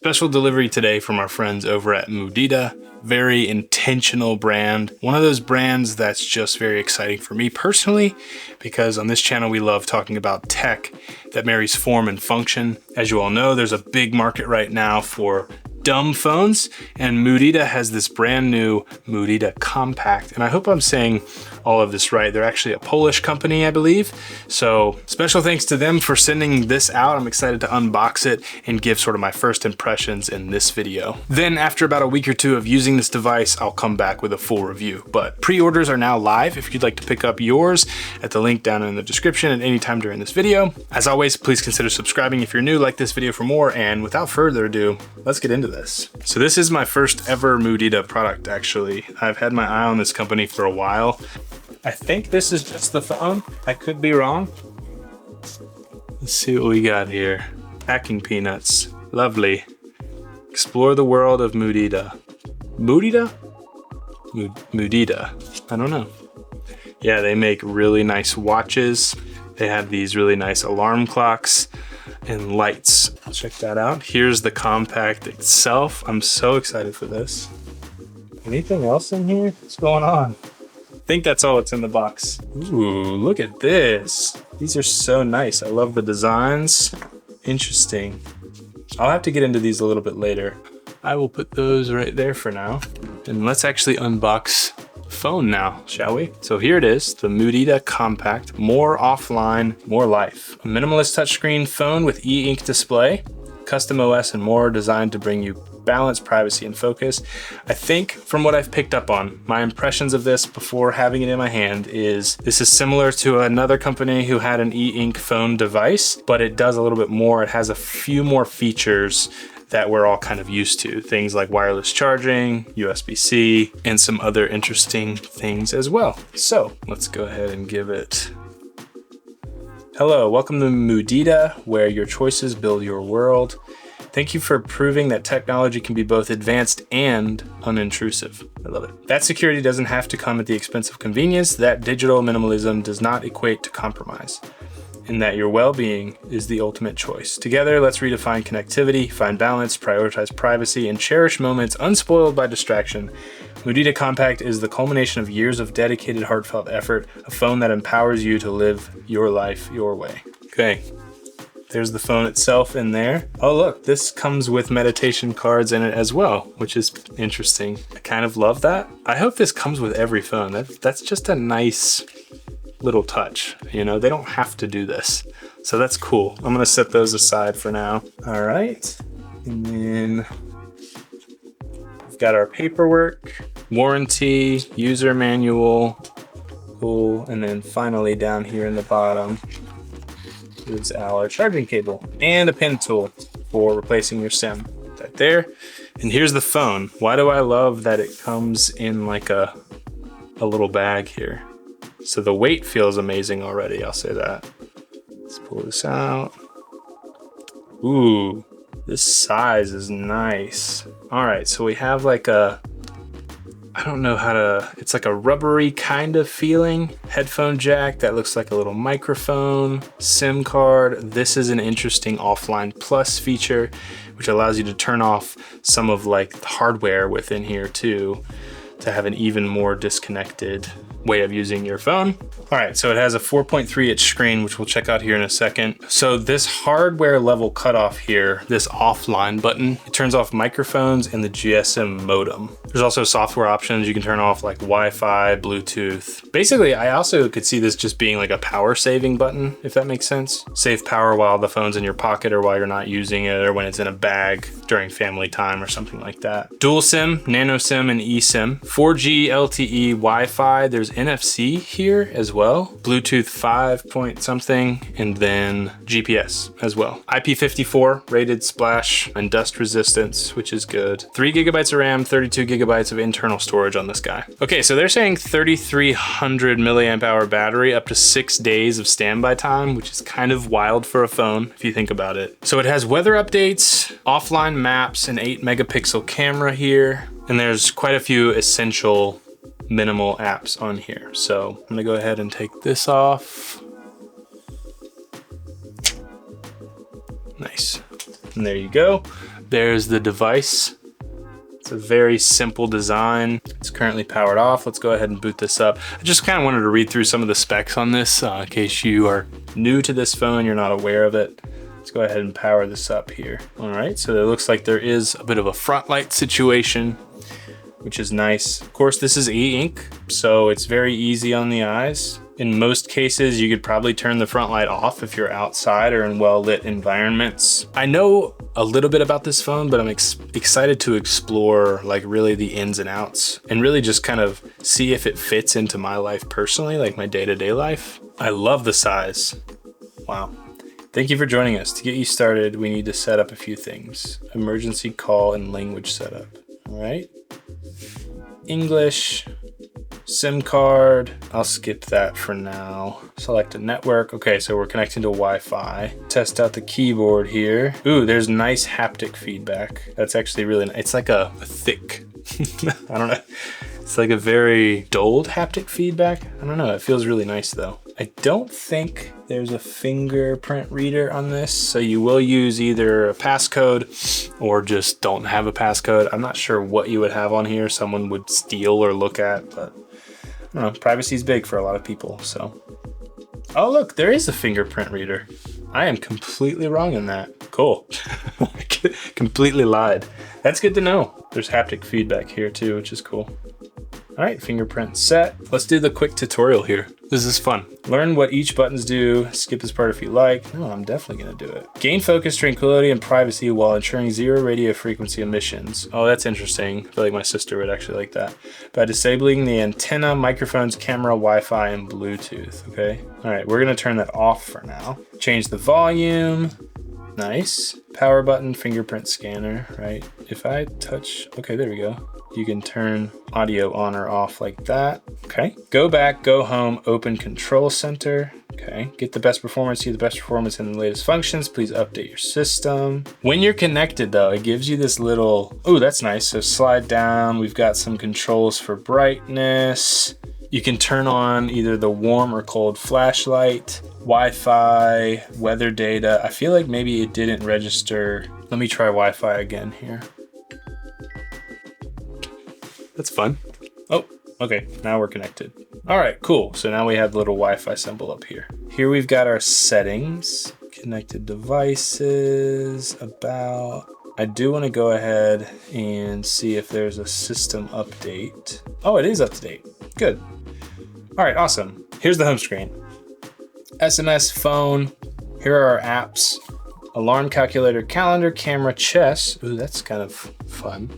Special delivery today from our friends over at Mudita. Very intentional brand. One of those brands that's just very exciting for me personally, because on this channel we love talking about tech that marries form and function. As you all know, there's a big market right now for dumb phones, and Mudita has this brand new Mudita Kompakt. And I hope I'm saying all of this right. They're actually a Polish company, I believe. So special thanks to them for sending this out. I'm excited to unbox it and give sort of my first impressions in this video. Then after about a week or two of using this device, I'll come back with a full review. But pre-orders are now live if you'd like to pick up yours at the link down in the description at any time during this video. As always, please consider subscribing if you're new, like this video for more, and without further ado, let's get into this. So this is my first ever Mudita product, actually. I've had my eye on this company for a while. I think this is just the phone. I could be wrong. Let's see what we got here. Packing peanuts. Lovely. Explore the world of Mudita. Mudita? Mudita. I don't know. Yeah, they make really nice watches. They have these really nice alarm clocks and lights. Check that out. Here's the Kompakt itself. I'm so excited for this. Anything else in here? What's going on? I think that's all that's in the box. Ooh, look at this. These are so nice. I love the designs. Interesting. I'll have to get into these a little bit later. I will put those right there for now. And let's actually unbox the phone now, shall we? So here it is, the Mudita Kompakt. More offline, more life. A minimalist touchscreen phone with e-ink display, custom OS and more, designed to bring you balance, privacy, and focus. I think from what I've picked up on, my impressions of this before having it in my hand is this is similar to another company who had an e-ink phone device, but it does a little bit more. It has a few more features that we're all kind of used to. Things like wireless charging, USB-C, and some other interesting things as well. So let's go ahead and give it. Hello, welcome to Mudita, where your choices build your world. Thank you for proving that technology can be both advanced and unintrusive. I love it. That security doesn't have to come at the expense of convenience. That digital minimalism does not equate to compromise. And that your well-being is the ultimate choice. Together, let's redefine connectivity, find balance, prioritize privacy, and cherish moments unspoiled by distraction. Mudita Kompakt is the culmination of years of dedicated, heartfelt effort, a phone that empowers you to live your life your way. Okay. There's the phone itself in there. Oh look, this comes with meditation cards in it as well, which is interesting. I kind of love that. I hope this comes with every phone. That's just a nice little touch. You know, they don't have to do this. So that's cool. I'm gonna set those aside for now. All right, and then we've got our paperwork, warranty, user manual, cool. And then finally down here in the bottom is our charging cable and a pen tool for replacing your SIM right there. And here's the phone. Why do I love that it comes in like a little bag here? So the weight feels amazing already, I'll say that. Let's pull this out. Ooh, this size is nice. All right, so we have like a, I don't know how to, it's like a rubbery kind of feeling. Headphone jack that looks like a little microphone, SIM card. This is an interesting offline plus feature, which allows you to turn off some of like the hardware within here too, to have an even more disconnected way of using your phone. All right, so it has a 4.3 inch screen, which we'll check out here in a second. So this hardware level cutoff here, this offline button, it turns off microphones and the GSM modem. There's also software options. You can turn off like Wi-Fi, Bluetooth. Basically, I also could see this just being like a power saving button, if that makes sense. Save power while the phone's in your pocket or while you're not using it, or when it's in a bag during family time or something like that. Dual SIM, nano SIM, and eSIM. 4G LTE Wi-Fi. There's NFC here as well. Bluetooth 5 point something, and then GPS as well. IP54 rated splash and dust resistance, which is good. 3 gigabytes of RAM, 32 gigabytes of internal storage on this guy. Okay, so they're saying 3,300 milliamp hour battery, up to 6 days of standby time, which is kind of wild for a phone if you think about it. So it has weather updates, offline maps, an 8 megapixel camera here, and there's quite a few essential minimal apps on here. So I'm gonna go ahead and take this off. Nice. And there you go. There's the device. It's a very simple design. It's currently powered off. Let's go ahead and boot this up. I just kind of wanted to read through some of the specs on this in case you are new to this phone, you're not aware of it. Let's go ahead and power this up here. All right, so it looks like there is a bit of a front light situation, which is nice. Of course, this is e-ink, so it's very easy on the eyes. In most cases, you could probably turn the front light off if you're outside or in well-lit environments. I know a little bit about this phone, but I'm excited to explore like really the ins and outs and really just kind of see if it fits into my life personally, like my day-to-day life. I love the size. Wow. Thank you for joining us. To get you started, we need to set up a few things. Emergency call and language setup. All right. English. SIM card, I'll skip that for now. Select a network. Okay, so we're connecting to Wi-Fi. Test out the keyboard here. Ooh, there's nice haptic feedback. That's actually really nice. It's like a thick, I don't know. It's like a very dulled haptic feedback. I don't know, it feels really nice though. I don't think there's a fingerprint reader on this, so you will use either a passcode or just don't have a passcode. I'm not sure what you would have on here someone would steal or look at, but I don't know, privacy is big for a lot of people, so. Oh look, there is a fingerprint reader. I am completely wrong in that. Cool. Completely lied. That's good to know. There's haptic feedback here too, which is cool. All right, fingerprint set. Let's do the quick tutorial here. This is fun. Learn what each buttons do. Skip this part if you like. No, I'm definitely gonna do it. Gain focus, tranquility, and privacy while ensuring 0 radio frequency emissions. Oh, that's interesting. I feel like my sister would actually like that. By disabling the antenna, microphones, camera, Wi-Fi, and Bluetooth, okay? All right, we're gonna turn that off for now. Change the volume. Nice. Power button, fingerprint scanner, right? If I touch, okay, there we go. You can turn audio on or off like that. Okay. Go back, go home, open control center. Okay. Get the best performance, see the best performance in the latest functions. Please update your system. When you're connected though, it gives you this little, oh, that's nice. So slide down. We've got some controls for brightness. You can turn on either the warm or cold flashlight, Wi-Fi, weather data. I feel like maybe it didn't register. Let me try Wi-Fi again here. That's fun. Oh, okay, now we're connected. All right, cool. So now we have the little Wi-Fi symbol up here. Here we've got our settings, connected devices, about. I do want to go ahead and see if there's a system update. Oh, it is up to date. Good. All right, awesome. Here's the home screen. SMS, phone. Here are our apps. Alarm, calculator, calendar, camera, chess. Ooh, that's kind of fun.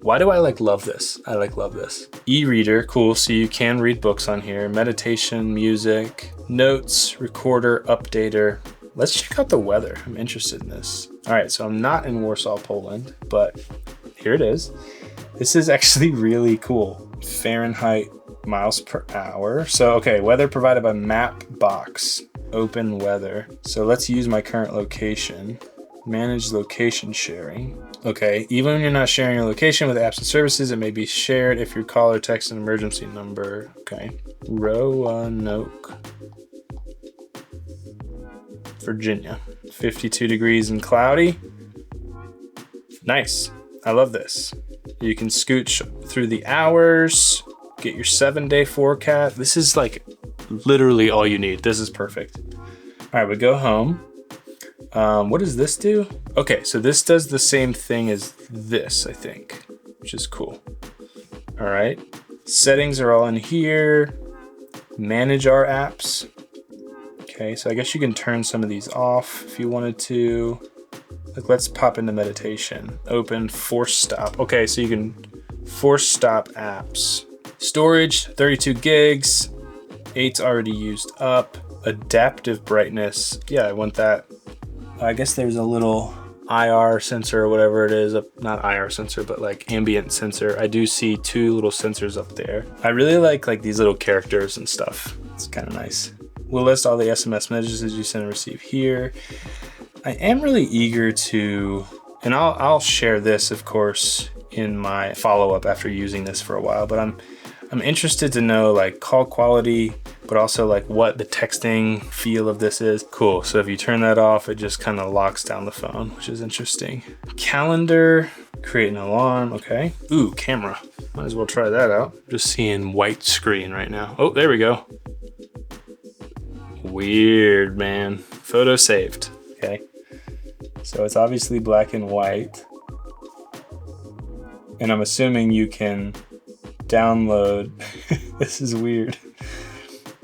Why do I love this? I love this. E-reader, cool, so you can read books on here. Meditation, music, notes, recorder, updater. Let's check out the weather. I'm interested in this. All right, so I'm not in Warsaw, Poland, but here it is. This is actually really cool. Fahrenheit, miles per hour. So, okay, weather provided by Mapbox. Open weather. So let's use my current location. Manage location sharing. Okay, even when you're not sharing your location with apps and services, it may be shared if you call or text an emergency number. Okay. Roanoke, Virginia. 52 degrees and cloudy. Nice. I love this. You can scooch through the hours, get your 7-day forecast. This is like literally all you need. This is perfect. All right, we go home. What does this do? Okay, so this does the same thing as this, I think, which is cool. All right, settings are all in here. Manage our apps. Okay, so I guess you can turn some of these off if you wanted to. Like, let's pop into meditation. Open, force stop. Okay, so you can force stop apps. Storage, 32 gigs. 8's already used up. Adaptive brightness. Yeah, I want that. I guess there's a little IR sensor or whatever it is, not IR sensor, but like ambient sensor. I do see 2 little sensors up there. I really like these little characters and stuff. It's kind of nice. We'll list all the SMS messages you send and receive here. I am really eager to, and I'll share this, of course, in my follow-up after using this for a while, but I'm interested to know like call quality, but also like what the texting feel of this is. Cool, so if you turn that off, it just kind of locks down the phone, which is interesting. Calendar, create an alarm, okay. Ooh, camera, might as well try that out. Just seeing white screen right now. Oh, there we go. Weird, man. Photo saved, okay. So it's obviously black and white. And I'm assuming you can download, this is weird.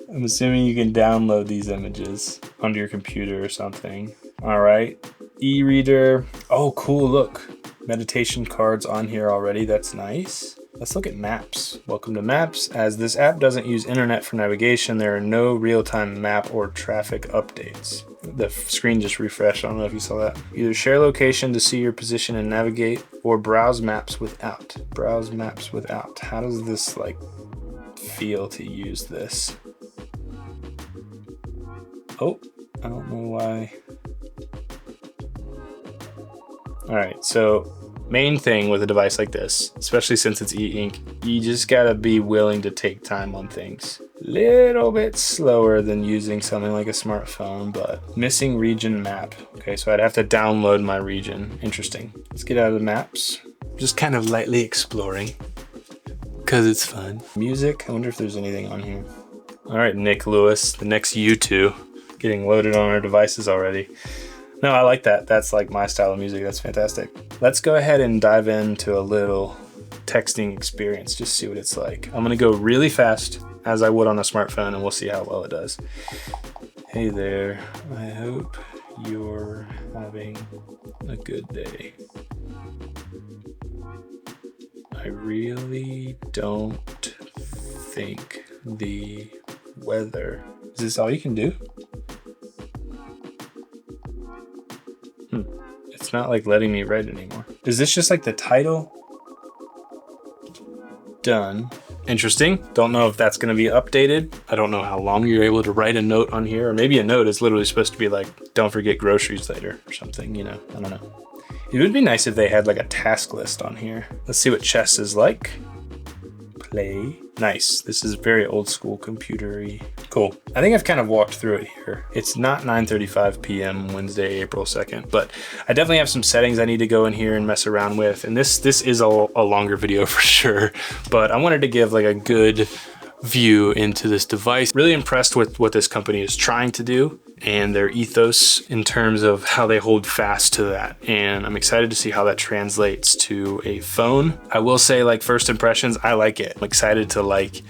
I'm assuming you can download these images onto your computer or something. All right, e-reader. Oh, cool, look. Meditation cards on here already, that's nice. Let's look at maps. Welcome to maps. As this app doesn't use internet for navigation, there are no real-time map or traffic updates. The screen just refreshed, I don't know if you saw that. Either share location to see your position and navigate, or browse maps without. Browse maps without. How does this like feel to use this? Oh, I don't know why. All right, so main thing with a device like this, especially since it's e-ink, you just gotta be willing to take time on things. Little bit slower than using something like a smartphone, but missing region map. Okay, so I'd have to download my region. Interesting. Let's get out of the maps. Just kind of lightly exploring, because it's fun. Music, I wonder if there's anything on here. All right, Nick Lewis, the next U2, getting loaded on our devices already. No, I like that. That's like my style of music. That's fantastic. Let's go ahead and dive into a little texting experience, just see what it's like. I'm gonna go really fast as I would on a smartphone and we'll see how well it does. Hey there, I hope you're having a good day. I really don't think the weather. Is this all you can do? It's not like letting me write anymore. Is this just like the title? Done. Interesting. Don't know if that's going to be updated. I don't know how long you're able to write a note on here, or maybe a note is literally supposed to be like, don't forget groceries later or something, you know, I don't know. It would be nice if they had like a task list on here. Let's see what chess is like. Play. Nice. This is very old school computer-y. Cool. I think I've kind of walked through it here. It's not 9:35 p.m. Wednesday, April 2nd, but I definitely have some settings I need to go in here and mess around with. And this is a longer video for sure, but I wanted to give like a good view into this device. Really impressed with what this company is trying to do and their ethos in terms of how they hold fast to that. And I'm excited to see how that translates to a phone. I will say, like, first impressions, I like it. I'm excited to like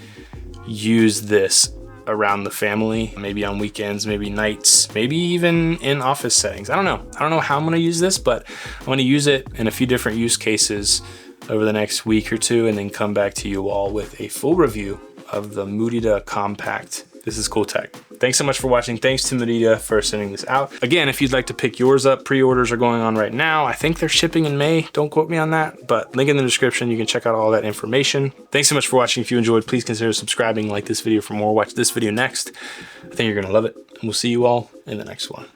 use this around the family, maybe on weekends, maybe nights, maybe even in office settings. I don't know how I'm gonna use this, but I'm gonna use it in a few different use cases over the next week or two and then come back to you all with a full review of the Mudita Kompakt. This is cool tech. Thanks so much for watching. Thanks to Mudita for sending this out. Again, if you'd like to pick yours up, pre-orders are going on right now. I think they're shipping in May. Don't quote me on that, but link in the description. You can check out all that information. Thanks so much for watching. If you enjoyed, please consider subscribing, like this video for more. Watch this video next. I think you're gonna love it. And we'll see you all in the next one.